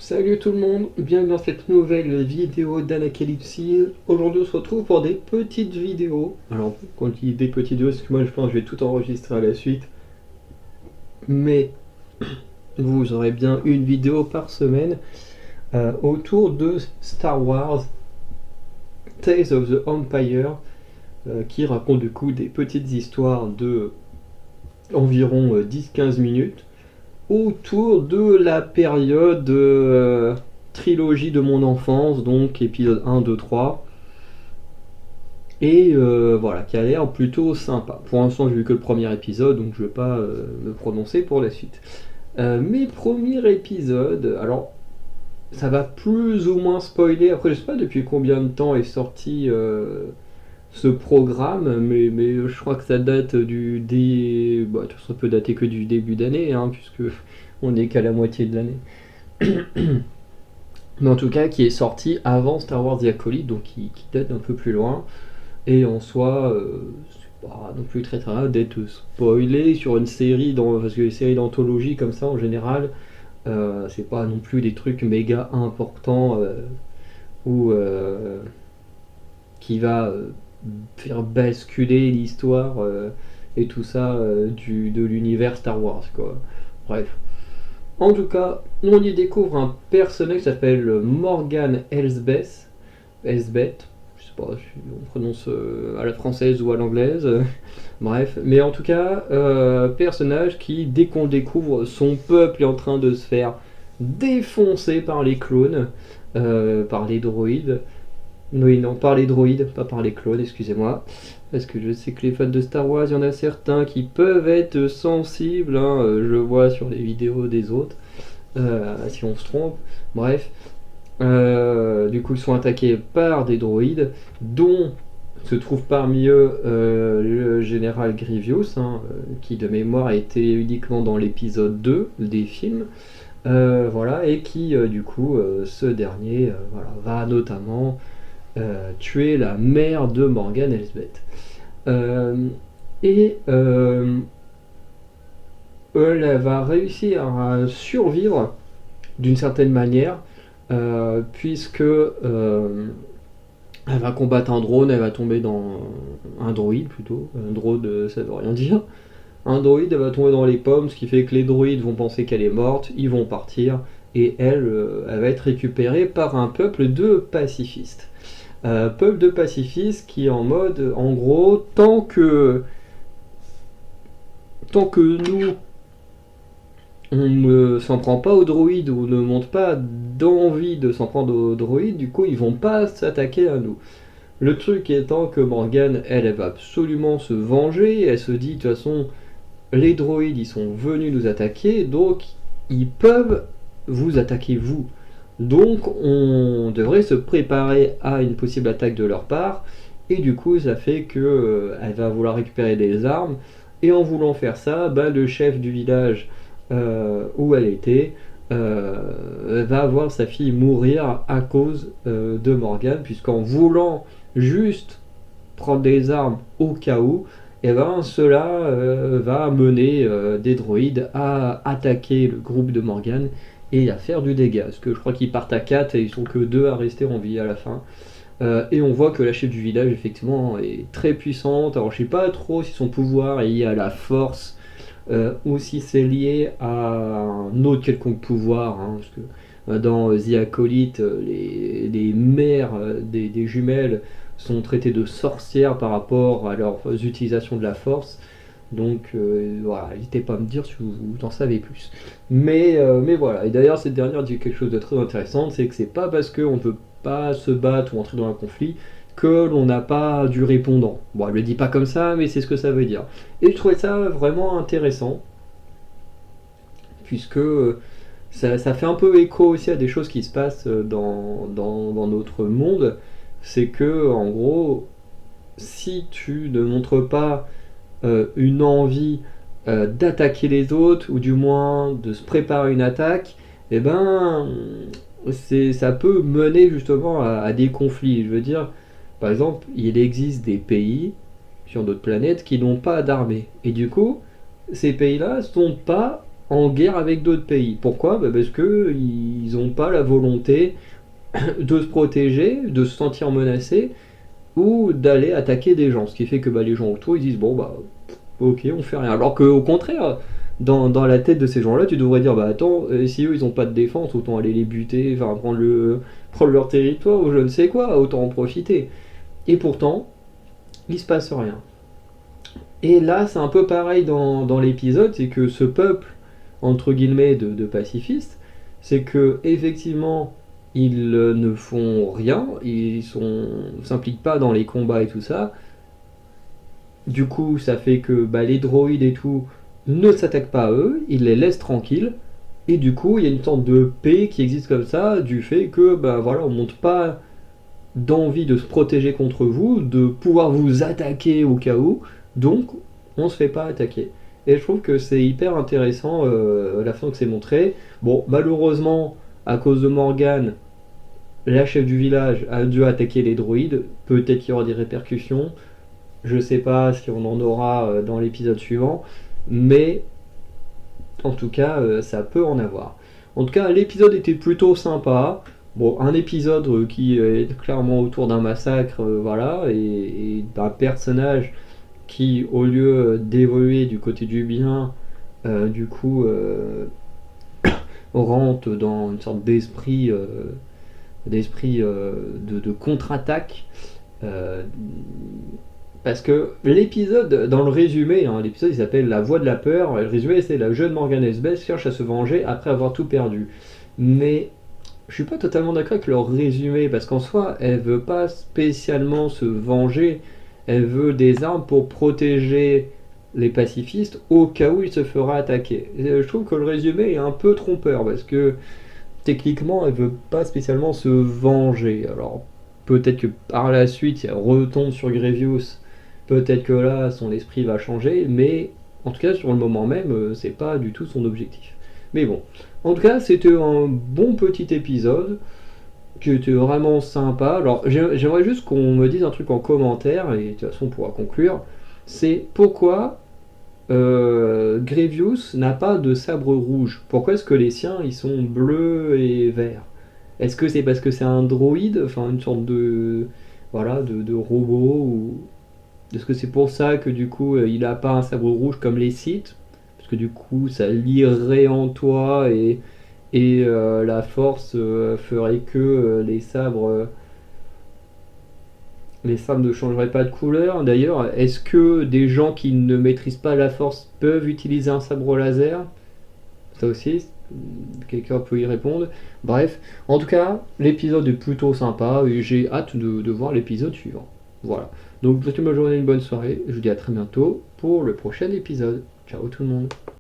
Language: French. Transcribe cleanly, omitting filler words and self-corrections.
Salut tout le monde, bienvenue dans cette nouvelle vidéo d'Anacalypse. Aujourd'hui on se retrouve pour des petites vidéos. Alors quand je dis des petites vidéos, parce que moi je pense que je vais tout enregistrer à la suite. Mais vous aurez bien une vidéo par semaine autour de Star Wars Tales of the Empire qui raconte du coup des petites histoires de environ 10-15 minutes autour de la période trilogie de mon enfance, donc épisode 1, 2, 3. Et voilà, qui a l'air plutôt sympa. Pour l'instant, j'ai vu que le premier épisode, donc je vais pas me prononcer pour la suite. Mes premiers épisodes, alors ça va plus ou moins spoiler. Après, je sais pas depuis combien de temps est sorti ce programme, mais je crois que ça date bah, ça peut dater que du début d'année, hein, puisque on n'est qu'à la moitié de l'année. Mais en tout cas, qui est sorti avant Star Wars The Acolyte, donc qui date un peu plus loin. Et en soi, c'est pas non plus très très grave d'être spoilé sur une série, parce que les séries d'anthologie comme ça en général, c'est pas non plus des trucs méga importants ou qui va faire basculer l'histoire et tout ça de l'univers Star Wars quoi. Bref. En tout cas, on y découvre un personnage qui s'appelle Morgan Elsbeth. Elsbeth, je sais pas si on prononce à la française ou à l'anglaise. Bref, mais en tout cas, personnage qui, dès qu'on découvre, son peuple est en train de se faire défoncer par les clones, par les droïdes. Oui, non, par les droïdes, pas par les clones, excusez-moi. Parce que je sais que les fans de Star Wars, il y en a certains qui peuvent être sensibles, hein, je vois sur les vidéos des autres, si on se trompe. Bref, du coup, ils sont attaqués par des droïdes, dont se trouve parmi eux le général Grievous, hein, qui de mémoire a été uniquement dans l'épisode 2 des films. Voilà, et qui, du coup, ce dernier voilà, va notamment tuer la mère de Morgan Elsbeth. Et elle va réussir à survivre d'une certaine manière, puisque elle va combattre un drone, elle va tomber dans un droïde plutôt, un drone ça veut rien dire. Un droïde, elle va tomber dans les pommes, ce qui fait que les droïdes vont penser qu'elle est morte, ils vont partir, et elle, elle va être récupérée par un peuple de pacifistes. Peuple de pacifistes qui est en mode, en gros, tant que nous on ne s'en prend pas aux droïdes ou ne montre pas d'envie de s'en prendre aux droïdes, du coup ils vont pas s'attaquer à nous. Le truc étant que Morgane, elle va absolument se venger, elle se dit de toute façon les droïdes ils sont venus nous attaquer, donc ils peuvent vous attaquer vous. Donc on devrait se préparer à une possible attaque de leur part, et du coup ça fait que elle va vouloir récupérer des armes, et en voulant faire ça, bah, le chef du village où elle était va voir sa fille mourir à cause de Morgane, puisqu'en voulant juste prendre des armes au cas où, et ben cela va mener des droïdes à attaquer le groupe de Morgane et à faire du dégât. Parce que je crois qu'ils partent à 4 et ils sont que 2 à rester en vie à la fin. Et on voit que la chef du village effectivement est très puissante. Alors je sais pas trop si son pouvoir est lié à la force ou si c'est lié à un autre quelconque pouvoir, hein, parce que dans The Acolyte, les mères des jumelles sont traitées de sorcières par rapport à leurs utilisations de la force. Donc voilà, n'hésitez pas à me dire si vous en savez plus. Mais voilà, et d'ailleurs cette dernière dit quelque chose de très intéressant, c'est que c'est pas parce qu'on ne peut pas se battre ou entrer dans un conflit que l'on n'a pas du répondant. Bon, elle le dit pas comme ça, mais c'est ce que ça veut dire. Et je trouvais ça vraiment intéressant, puisque ça fait un peu écho aussi à des choses qui se passent dans notre monde. C'est que, en gros, si tu ne montres pas une envie d'attaquer les autres, ou du moins de se préparer à une attaque, et ben ça peut mener justement à des conflits. Je veux dire, par exemple, il existe des pays sur d'autres planètes qui n'ont pas d'armée. Et du coup, ces pays-là ne sont pas en guerre avec d'autres pays. Pourquoi? Parce que ils n'ont pas la volonté de se protéger, de se sentir menacés, ou d'aller attaquer des gens. Ce qui fait que les gens autour, ils disent bon ok, on fait rien. Alors qu'au contraire, dans la tête de ces gens-là, tu devrais dire attends, si eux ils ont pas de défense, autant aller les buter, enfin prendre leur territoire ou je ne sais quoi, autant en profiter. Et pourtant, il se passe rien. Et là, c'est un peu pareil dans l'épisode, c'est que ce peuple, entre guillemets, de pacifistes, c'est que effectivement, ils ne font rien, s'impliquent pas dans les combats et tout ça. Du coup, ça fait que les droïdes et tout ne s'attaquent pas à eux, ils les laissent tranquilles. Et du coup, il y a une sorte de paix qui existe comme ça, du fait que on monte pas d'envie de se protéger contre vous, de pouvoir vous attaquer au cas où, donc on se fait pas attaquer. Et je trouve que c'est hyper intéressant la façon que c'est montré. Bon, malheureusement, à cause de Morgane, la chef du village a dû attaquer les droïdes. Peut-être qu'il y aura des répercussions. Je sais pas si on en aura dans l'épisode suivant, mais en tout cas, ça peut en avoir. En tout cas, l'épisode était plutôt sympa. Bon, un épisode qui est clairement autour d'un massacre, voilà, et d'un personnage qui, au lieu d'évoluer du côté du bien, du coup, rentre dans une sorte d'esprit de contre-attaque. euh, Parce que l'épisode, dans le résumé, l'épisode il s'appelle La Voix de la Peur. Le résumé c'est la jeune Morgane Elsbeth cherche à se venger après avoir tout perdu. Mais je suis pas totalement d'accord avec leur résumé parce qu'en soi, elle veut pas spécialement se venger. Elle veut des armes pour protéger les pacifistes au cas où il se fera attaquer. Et je trouve que le résumé est un peu trompeur parce que techniquement, elle veut pas spécialement se venger. Alors peut-être que par la suite, elle retombe sur Grievous. Peut-être que là, son esprit va changer, mais en tout cas, sur le moment même, c'est pas du tout son objectif. Mais bon, en tout cas, c'était un bon petit épisode qui était vraiment sympa. Alors, j'aimerais juste qu'on me dise un truc en commentaire, et de toute façon, on pourra conclure. C'est pourquoi Grievous n'a pas de sabre rouge. Pourquoi est-ce que les siens, ils sont bleus et verts? Est-ce que c'est parce que c'est un droïde, enfin une sorte de robot, ou est-ce que c'est pour ça que du coup il a pas un sabre rouge comme les Sith? Parce que du coup ça lirait en toi et la force ferait que les sabres ne changeraient pas de couleur. D'ailleurs, est-ce que des gens qui ne maîtrisent pas la force peuvent utiliser un sabre laser? Ça aussi, quelqu'un peut y répondre. Bref, en tout cas, l'épisode est plutôt sympa et j'ai hâte de voir l'épisode suivant. Voilà. Donc, je vous souhaite une bonne journée, une bonne soirée. Je vous dis à très bientôt pour le prochain épisode. Ciao tout le monde.